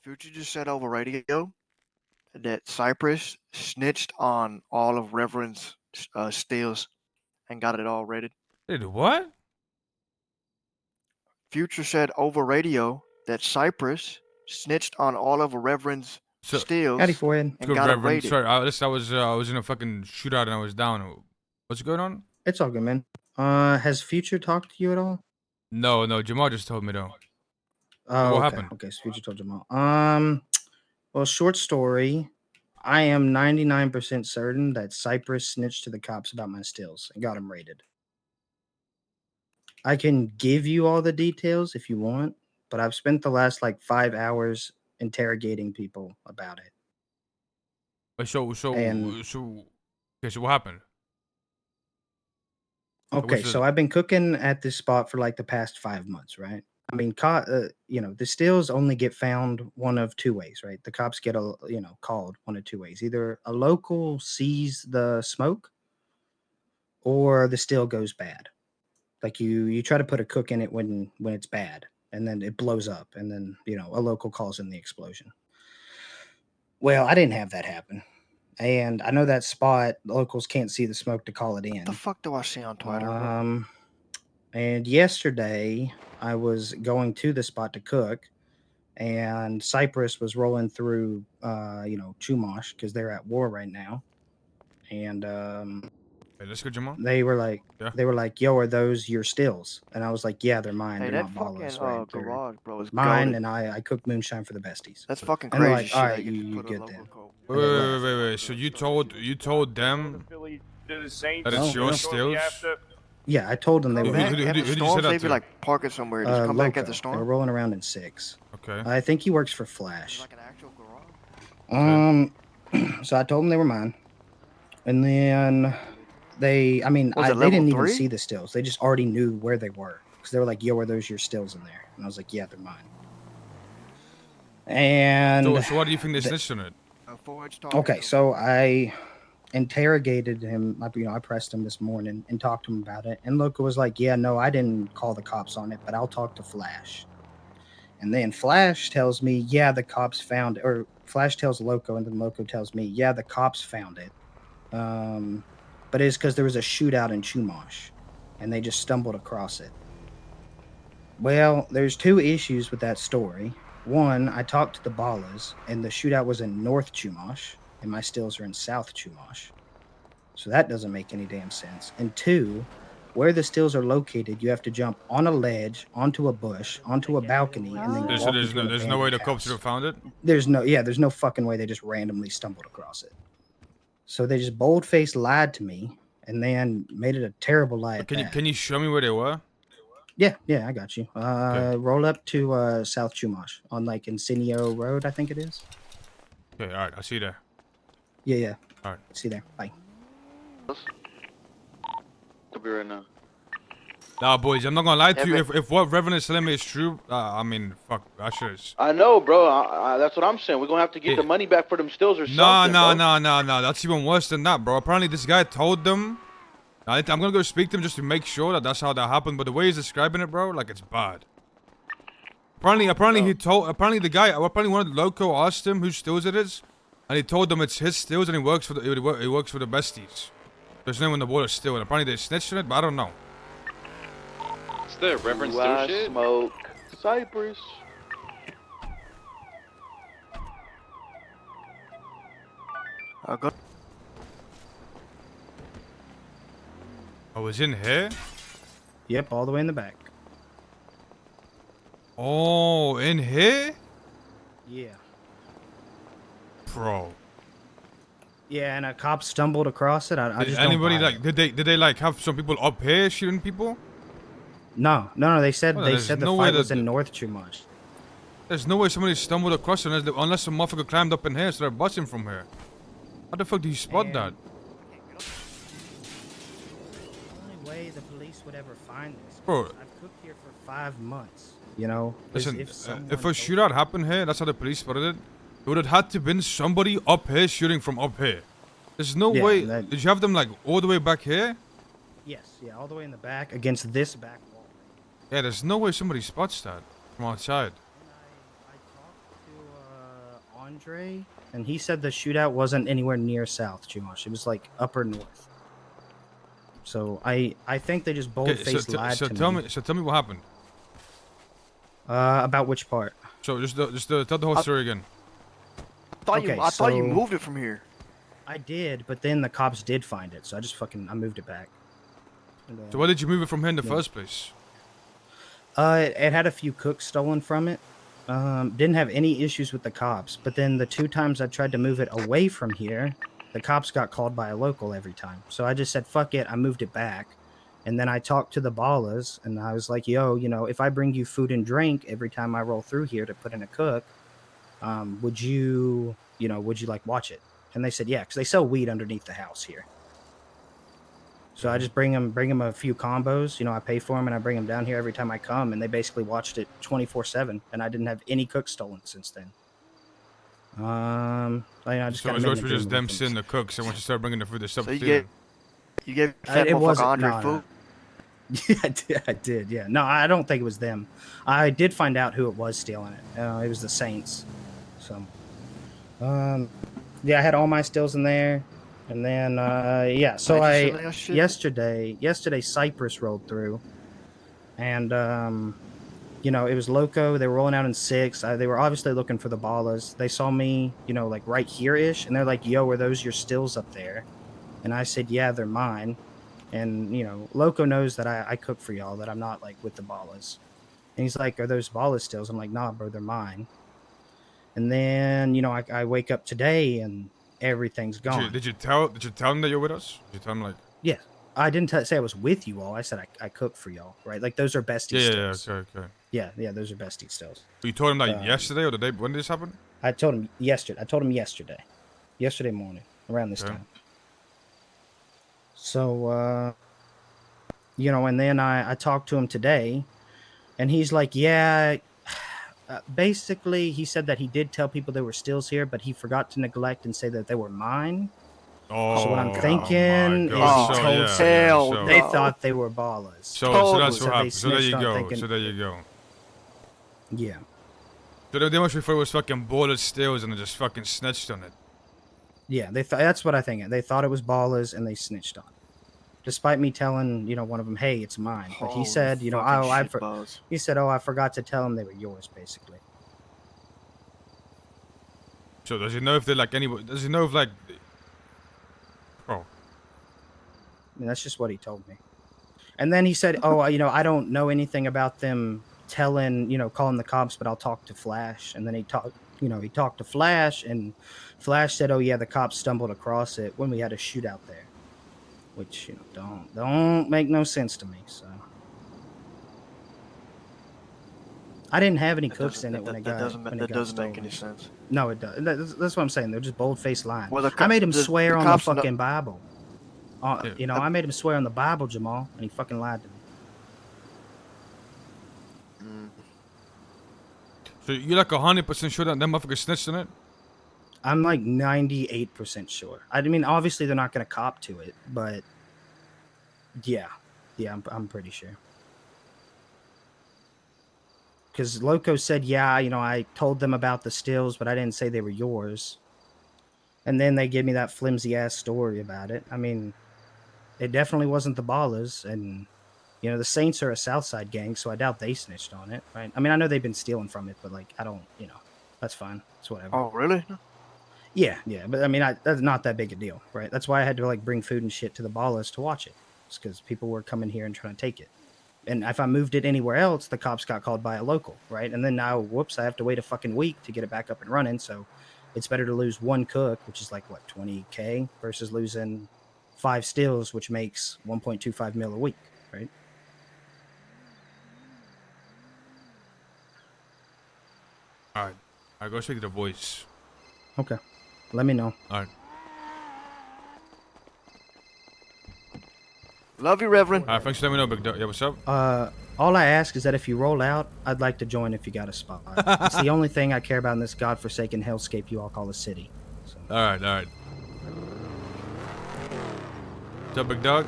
Future just said over radio that Cypress snitched on all of Reverend's steals and got it all rated. Dude, what? Future said over radio that Cypress snitched on all of Reverend's steals Howdy, Ford. and got it Reverend. rated. Sorry, I was in a fucking shootout and I was down. What's going on? It's all good, man. Has Future talked to you at all? No, Jamal just told me though. Oh, What okay. happened? Okay, so Future told Jamal. Well, short story. I am 99% certain that Cypress snitched to the cops about my stills and got them raided. I can give you all the details if you want, but I've spent the last 5 hours interrogating people about it. So what happened? Okay, so I've been cooking at this spot for the past 5 months, right? I mean, the stills only get found one of two ways, right? The cops get called one of two ways. Either a local sees the smoke, or the still goes bad. Like you try to put a cook in it when it's bad, and then it blows up, and then a local calls in the explosion. Well, I didn't have that happen. And I know that spot, locals can't see the smoke to call it in. What the fuck do I see on Twitter, bro? And yesterday, I was going to the spot to cook, and Cypress was rolling through, Chumash, because they're at war right now. And Hey, let's go, Jamal. they were like, "Yo, are those your stills?" And I was like, "Yeah, they're mine. Hey, they're that not ballas, fucking right? garage, bro, is mine." goated. And I cook moonshine for the besties. That's fucking And they're crazy. like, shit "All that right, you you put a good logo then." code. Wait. So you told them that it's your stills? Yeah, I told them they Come were back who at did the you storm. say that They be to? like parking somewhere. Just come back at the Loco. They were storm. rolling around in 6. Okay. I think he works for Flash. Like an actual garage. So I told them they were mine, and then they didn't even see the stills. They just already knew where they were, because they were like, "Yo, are those your stills in there?" And I was like, "Yeah, they're mine." And so what do you think they snitched on it? Okay, so I interrogated him. I pressed him this morning and talked to him about it. And Loco was like, "Yeah, no, I didn't call the cops on it, but I'll talk to Flash." And then Flash tells me, "Yeah, the cops found it." Or Flash tells Loco, and then Loco tells me, "Yeah, the cops found it. But it's because there was a shootout in Chumash, and they just stumbled across it." Well, there's two issues with that story. One, I talked to the Ballas, and the shootout was in North Chumash, and my stills are in South Chumash. So that doesn't make any damn sense. And two, where the stills are located, you have to jump on a ledge, onto a bush, onto a balcony, and then walk into there's no way the cops would have found it? There's no fucking way they just randomly stumbled across it. So they just bold-faced lied to me, and then made it a terrible lie. Can you show me where they were? Yeah, I got you. Okay. Roll up to South Chumash on Insignia Road, I think it is. Okay, all right, I'll see you there. Yeah. All right. See you there. Bye. Could be right now. Nah, boys, I'm not gonna lie to you. If what Reverend is telling me is true, I mean, fuck, I should. I know, bro. That's what I'm saying. We're gonna have to get the money back for them stills or something. No. That's even worse than that, bro. Apparently, this guy told them. I'm gonna go speak to him just to make sure that that's how that happened. But the way he's describing it, bro, like it's bad. Apparently one of the loco asked him whose stills it is, and he told them it's his stills and he works for the Besties. There's no one on the border still, and apparently they snitched on it, but I don't know. It's the Reverend still shit. Smoke Cypress. Oh, it's in here? Yep, all the way in the back. Oh, in here? Yeah. Bro. Yeah, and a cop stumbled across it. I just anybody don't buy did they have some people up here shooting people? No. They said the fight was in North Chumash. There's no way somebody stumbled across it unless some motherfucker climbed up in here, so they're busting from here. How the fuck do you spot that? The only way the police would ever find this. Bro. I've cooked here for 5 months. You know. Listen, if a shootout happened here, that's how the police spotted it. It would have had to been somebody up here shooting from up here. There's no way. Did you have them all the way back here? Yes, all the way in the back against this back wall. Yeah, there's no way somebody spots that from outside. And I talked to Andre, and he said the shootout wasn't anywhere near South Chumash. It was like upper north. So I think they just bold-faced lied to me. So tell me what happened. About which part? So just tell the whole story again. I thought you moved it from here. I did, but then the cops did find it, so I moved it back. So why did you move it from here in the first place? It had a few cooks stolen from it. Didn't have any issues with the cops, but then the 2 times I tried to move it away from here, the cops got called by a local every time. So I just said, fuck it, I moved it back. And then I talked to the ballers, and I was like, yo, if I bring you food and drink every time I roll through here to put in a cook, would you like watch it? And they said, yeah, because they sell weed underneath the house here. So I just bring them a few combos. I pay for them and I bring them down here every time I come, and they basically watched it 24/7, and I didn't have any cooks stolen since then. I just so it was just them sitting the cooks, and once you start bringing the food, they stopped stealing. You gave fat motherfucker Andre food? Yeah, I did. Yeah, no, I don't think it was them. I did find out who it was stealing it. It was the Saints. So, yeah, I had all my stills in there. And then, yeah, so yesterday Cypress rolled through, and, it was Loco. They were rolling out in 6. They were obviously looking for the ballers. They saw me, like right here-ish, and they're like, yo, are those your stills up there? And I said, yeah, they're mine. And, Loco knows that I cook for y'all, that I'm not, like, with the ballers. And he's like, are those ballers stills? I'm like, nah, bro, they're mine. And then, I wake up today, and everything's gone. Did you tell them that you're with us? Did you tell them like? Yeah, I didn't say I was with you all. I said I cook for y'all, right? Like those are Besties stills. Okay. Yeah, those are Besties stills. You told him that yesterday or the day? When did this happen? I told him yesterday. Yesterday morning, around this time. So, and then I talked to him today, and he's like, yeah. Basically, he said that he did tell people there were stills here, but he forgot to neglect and say that they were mine. Oh, so what I'm thinking is they thought they were ballers. So that's what happened. So there you go. Yeah. So they must refer it was fucking ballers stills and they just fucking snitched on it. Yeah, that's what I think. They thought it was ballers and they snitched on it. Despite me telling, one of them, hey, it's mine. But he said, he said, I forgot to tell him they were yours, basically. So does he know if they're like anybody? Does he know if like? Oh. I mean, that's just what he told me. And then he said, I don't know anything about them calling the cops, but I'll talk to Flash. And then he talked to Flash, and Flash said, oh yeah, the cops stumbled across it when we had a shootout there. Which, don't make no sense to me, so. I didn't have any cooks in it when it got stolen. That doesn't make any sense. No, it does. That's what I'm saying. They're just bold-faced lying. Well, I made him swear on the fucking Bible. I made him swear on the Bible, Jamal, and he fucking lied to me. So you're like 100% sure that motherfucker snitched on it? I'm like 98% sure. I mean, obviously they're not going to cop to it, but yeah, I'm pretty sure. Because Loco said, yeah, I told them about the stills, but I didn't say they were yours. And then they gave me that flimsy ass story about it. I mean, it definitely wasn't the ballers, and the Saints are a Southside gang, so I doubt they snitched on it, right? I mean, I know they've been stealing from it, but like, I don't, that's fine. It's whatever. Oh, really? Yeah, but I mean, that's not that big a deal, right? That's why I had to like bring food and shit to the ballers to watch it. It's because people were coming here and trying to take it. And if I moved it anywhere else, the cops got called by a local, right? And then now, whoops, I have to wait a fucking week to get it back up and running. So it's better to lose one cook, which is like, what, $20K, versus losing 5 stills, which makes 1.25 mil a week, right? All right. I go speak to the voice. Okay. Let me know. All right. Love you, Reverend. All right, thanks for letting me know, Big Dog. Yeah, what's up? All I ask is that if you roll out, I'd like to join if you got a spot. It's the only thing I care about in this godforsaken hellscape you all call a city. So. All right. What's up, Big Dog?